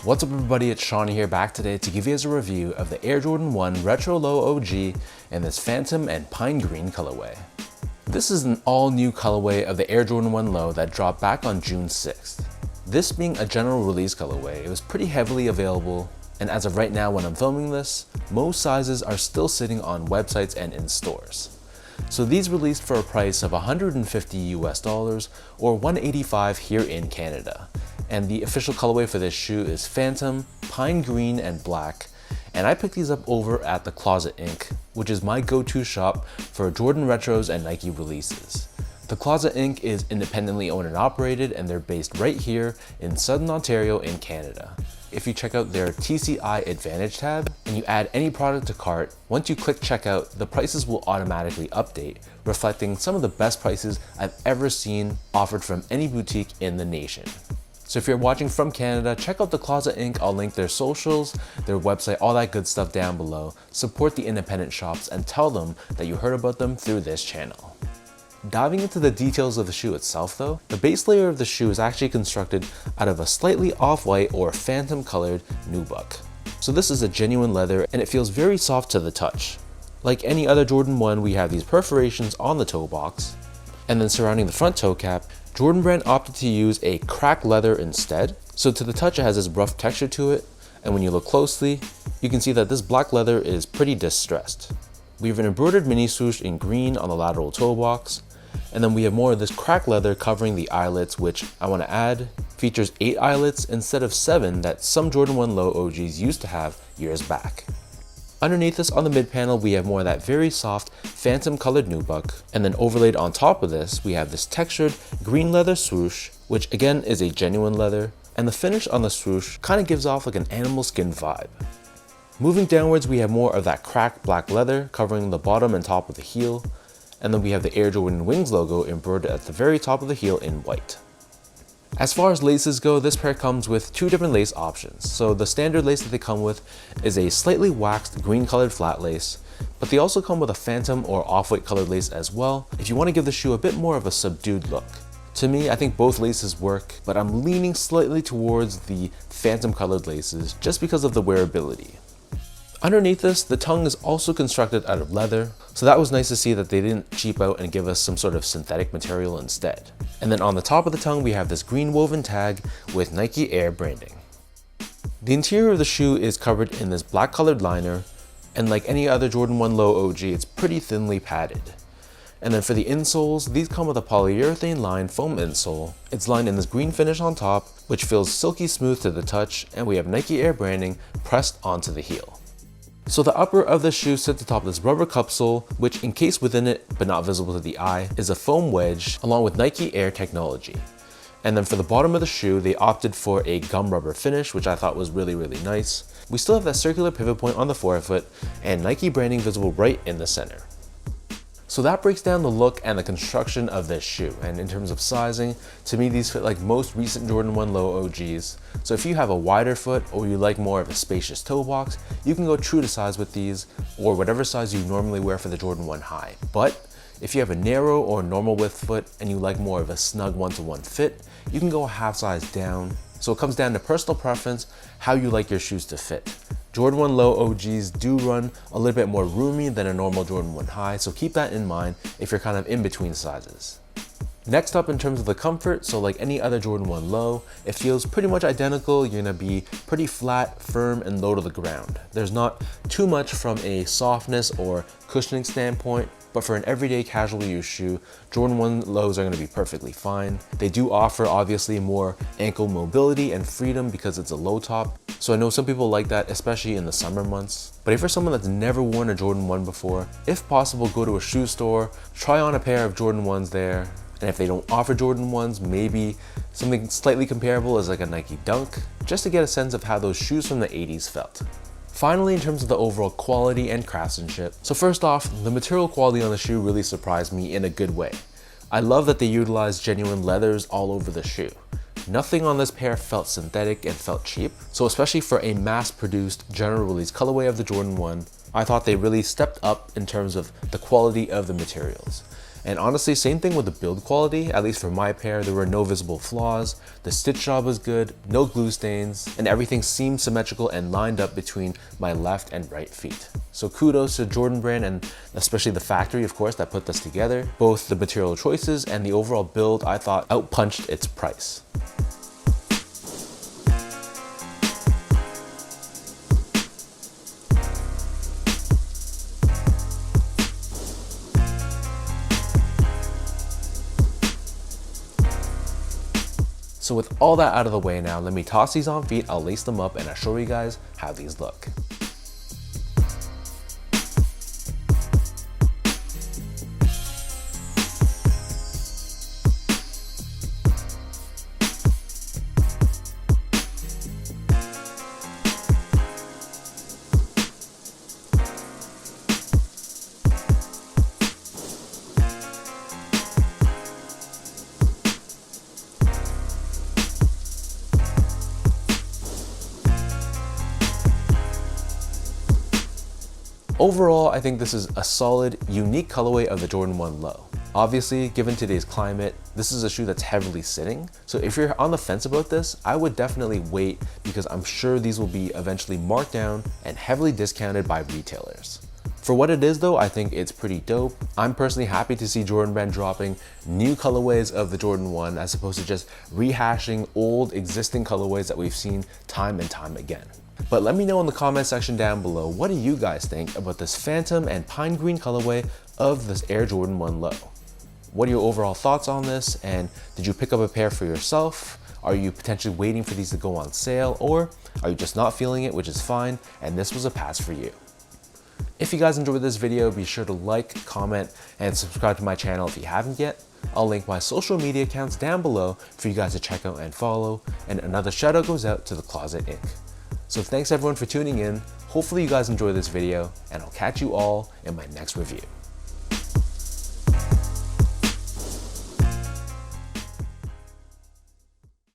What's up everybody, it's Shawnee here back today to give you guys a review of the Air Jordan 1 Retro Low OG in this Phantom and Pine Green colorway. This is an all new colorway of the Air Jordan 1 Low that dropped back on June 6th. This being a general release colorway, it was pretty heavily available, and as of right now when I'm filming this, most sizes are still sitting on websites and in stores. So these released for a price of $150 US or $185 here in Canada. And the official colorway for this shoe is Phantom, Pine Green, and Black. And I picked these up over at the Closet Inc., which is my go-to shop for Jordan Retros and Nike releases. The Closet Inc. is independently owned and operated, and they're based right here in Southern Ontario in Canada. If you check out their TCI Advantage tab and you add any product to cart, once you click checkout, the prices will automatically update, reflecting some of the best prices I've ever seen offered from any boutique in the nation. So if you're watching from Canada, check out the Closet Inc. I'll link their socials, their website, all that good stuff down below. Support the independent shops and tell them that you heard about them through this channel. Diving into the details of the shoe itself though, the base layer of the shoe is actually constructed out of a slightly off-white or phantom colored nubuck. So this is a genuine leather and it feels very soft to the touch. Like any other Jordan 1, we have these perforations on the toe box, and then surrounding the front toe cap, Jordan Brand opted to use a cracked leather instead. So to the touch it has this rough texture to it, and when you look closely, you can see that this black leather is pretty distressed. We have an embroidered mini swoosh in green on the lateral toe box, and then we have more of this cracked leather covering the eyelets, which I want to add features 8 eyelets instead of 7 that some Jordan 1 Low OGs used to have years back. Underneath this on the mid panel, we have more of that very soft phantom colored nubuck, and then overlaid on top of this, we have this textured green leather swoosh, which again is a genuine leather, and the finish on the swoosh kind of gives off like an animal skin vibe. Moving downwards, we have more of that cracked black leather covering the bottom and top of the heel, and then we have the Air Jordan Wings logo embroidered at the very top of the heel in white. As far as laces go, this pair comes with 2 different lace options. So the standard lace that they come with is a slightly waxed green colored flat lace, but they also come with a phantom or off-white colored lace as well if you want to give the shoe a bit more of a subdued look. To me, I think both laces work, but I'm leaning slightly towards the phantom colored laces just because of the wearability. Underneath this, the tongue is also constructed out of leather, so that was nice to see that they didn't cheap out and give us some sort of synthetic material instead. And then on the top of the tongue, we have this green woven tag with Nike Air branding. The interior of the shoe is covered in this black colored liner, and like any other Jordan 1 Low OG, it's pretty thinly padded. And then for the insoles, these come with a polyurethane lined foam insole. It's lined in this green finish on top, which feels silky smooth to the touch, and we have Nike Air branding pressed onto the heel. So the upper of the shoe sits atop this rubber cup sole, which encased within it, but not visible to the eye, is a foam wedge along with Nike Air technology. And then for the bottom of the shoe, they opted for a gum rubber finish, which I thought was really nice. We still have that circular pivot point on the forefoot and Nike branding visible right in the center. So that breaks down the look and the construction of this shoe, and in terms of sizing, to me these fit like most recent Jordan 1 Low OGs. So if you have a wider foot or you like more of a spacious toe box, you can go true to size with these, or whatever size you normally wear for the Jordan 1 High. But if you have a narrow or normal width foot and you like more of a snug 1-to-1 fit, you can go a half size down. So it comes down to personal preference, how you like your shoes to fit. Jordan 1 Low OGs do run a little bit more roomy than a normal Jordan 1 High, so keep that in mind if you're kind of in between sizes. Next up, in terms of the comfort, so like any other Jordan 1 Low, it feels pretty much identical. You're gonna be pretty flat, firm, and low to the ground. There's not too much from a softness or cushioning standpoint, but for an everyday casual use shoe, Jordan 1 Lows are gonna be perfectly fine. They do offer obviously more ankle mobility and freedom because it's a low top. So I know some people like that, especially in the summer months. But if you're someone that's never worn a Jordan 1 before, if possible, go to a shoe store, try on a pair of Jordan 1s there. And if they don't offer Jordan 1s, maybe something slightly comparable is like a Nike Dunk, just to get a sense of how those shoes from the 80s felt. Finally, in terms of the overall quality and craftsmanship, so first off, the material quality on the shoe really surprised me in a good way. I love that they utilized genuine leathers all over the shoe. Nothing on this pair felt synthetic and felt cheap, so especially for a mass-produced general release colorway of the Jordan 1, I thought they really stepped up in terms of the quality of the materials. And honestly, same thing with the build quality. At least for my pair, there were no visible flaws, the stitch job was good, no glue stains, and everything seemed symmetrical and lined up between my left and right feet. So kudos to Jordan Brand, and especially the factory, of course, that put this together. Both the material choices and the overall build, I thought, outpunched its price. So with all that out of the way now, let me toss these on feet, I'll lace them up, and I'll show you guys how these look. Overall, I think this is a solid, unique colorway of the Jordan 1 Low. Obviously, given today's climate, this is a shoe that's heavily sitting. So if you're on the fence about this, I would definitely wait, because I'm sure these will be eventually marked down and heavily discounted by retailers. For what it is though, I think it's pretty dope. I'm personally happy to see Jordan Brand dropping new colorways of the Jordan 1 as opposed to just rehashing old existing colorways that we've seen time and time again. But let me know in the comment section down below, what do you guys think about this Phantom and Pine Green colorway of this Air Jordan 1 Low? What are your overall thoughts on this? And did you pick up a pair for yourself? Are you potentially waiting for these to go on sale? Or are you just not feeling it, which is fine, and this was a pass for you? If you guys enjoyed this video, be sure to like, comment, and subscribe to my channel if you haven't yet. I'll link my social media accounts down below for you guys to check out and follow. And another shout out goes out to The Closet Inc. So thanks everyone for tuning in. Hopefully you guys enjoyed this video, and I'll catch you all in my next review.